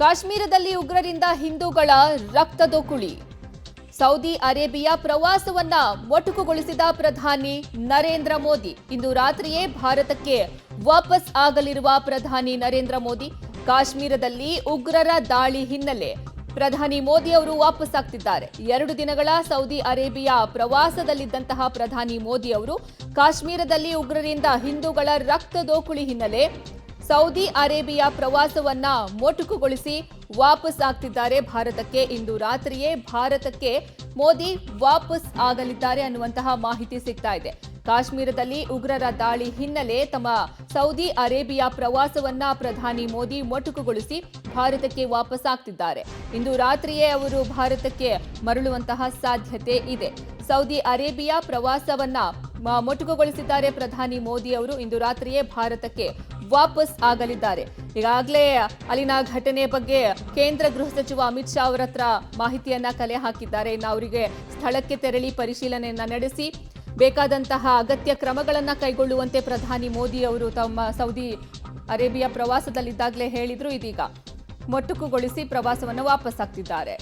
ಕಾಶ್ಮೀರದಲ್ಲಿ ಉಗ್ರರಿಂದ ಹಿಂದೂಗಳ ರಕ್ತದೋಕುಳಿ. Saudi Arabia ಪ್ರವಾಸವನ್ನ ಮೊಟಕುಗೊಳಿಸಿದ ಪ್ರಧಾನಿ ನರೇಂದ್ರ ಮೋದಿ. ಇಂದು ರಾತ್ರಿಯೇ ಭಾರತಕ್ಕೆ ವಾಪಸ್ ಆಗಲಿರುವ ಪ್ರಧಾನಿ ನರೇಂದ್ರ ಮೋದಿ. ಕಾಶ್ಮೀರದಲ್ಲಿ ಉಗ್ರರ ದಾಳಿ ಹಿನ್ನೆಲೆ ಪ್ರಧಾನಿ ಮೋದಿ ಅವರು ವಾಪಸ್ ಆಗ್ತಿದ್ದಾರೆ. 2 ದಿನಗಳ ಸೌದಿ ಅರೇಬಿಯಾ ಪ್ರವಾಸದಲ್ಲಿದ್ದಂತಹ ಪ್ರಧಾನಿ ಮೋದಿ ಅವರು ಕಾಶ್ಮೀರದಲ್ಲಿ ಉಗ್ರರಿಂದ ಹಿಂದೂಗಳ ರಕ್ತದೋಕುಳಿ ಹಿನ್ನೆಲೆ ಸೌದಿ ಅರೇಬಿಯಾ ಪ್ರವಾಸವನ್ನ ಮೊಟಕುಗೊಳಿಸಿ ವಾಪಸ್ ಆಗ್ತಿದ್ದಾರೆ ಭಾರತಕ್ಕೆ. ಇಂದು ರಾತ್ರಿಯೇ ಭಾರತಕ್ಕೆ ಮೋದಿ ವಾಪಸ್ ಆಗಲಿದ್ದಾರೆ ಅನ್ನುವಂತಹ ಮಾಹಿತಿ ಸಿಗ್ತಾ ಇದೆ. ಕಾಶ್ಮೀರದಲ್ಲಿ ಉಗ್ರರ ದಾಳಿ ಹಿನ್ನೆಲೆ ತಮ್ಮ ಸೌದಿ ಅರೇಬಿಯಾ ಪ್ರವಾಸವನ್ನ ಪ್ರಧಾನಿ ಮೋದಿ ಮೊಟಕುಗೊಳಿಸಿ ಭಾರತಕ್ಕೆ ವಾಪಸ್ ಆಗ್ತಿದ್ದಾರೆ. ಇಂದು ರಾತ್ರಿಯೇ ಅವರು ಭಾರತಕ್ಕೆ ಮರಳುವಂತಹ ಸಾಧ್ಯತೆ ಇದೆ. ಸೌದಿ ಅರೇಬಿಯಾ ಪ್ರವಾಸವನ್ನ ಮೊಟಕುಗೊಳಿಸಿದ್ದಾರೆ ಪ್ರಧಾನಿ ಮೋದಿ ಅವರು. ಇಂದು ರಾತ್ರಿಯೇ ಭಾರತಕ್ಕೆ ವಾಪಸ್ ಆಗಲಿದ್ದಾರೆ. ಈಗಾಗಲೇ ಅಲ್ಲಿನ ಘಟನೆ ಬಗ್ಗೆ ಕೇಂದ್ರ ಗೃಹ ಸಚಿವ ಅಮಿತ್ ಶಾ ಅವರ ಹತ್ರ ಮಾಹಿತಿಯನ್ನ ಕಲೆ ಹಾಕಿದ್ದಾರೆ. ಇನ್ನು ಅವರಿಗೆ ಸ್ಥಳಕ್ಕೆ ತೆರಳಿ ಪರಿಶೀಲನೆಯನ್ನ ನಡೆಸಿ ಬೇಕಾದಂತಹ ಅಗತ್ಯ ಕ್ರಮಗಳನ್ನ ಕೈಗೊಳ್ಳುವಂತೆ ಪ್ರಧಾನಿ ಮೋದಿ ಅವರು ತಮ್ಮ ಸೌದಿ ಅರೇಬಿಯಾ ಪ್ರವಾಸದಲ್ಲಿದ್ದಾಗಲೇ ಹೇಳಿದ್ರು. ಇದೀಗ ಮೊಟಕುಗೊಳಿಸಿ ಪ್ರವಾಸವನ್ನು ವಾಪಸ್ ಆಗ್ತಿದ್ದಾರೆ.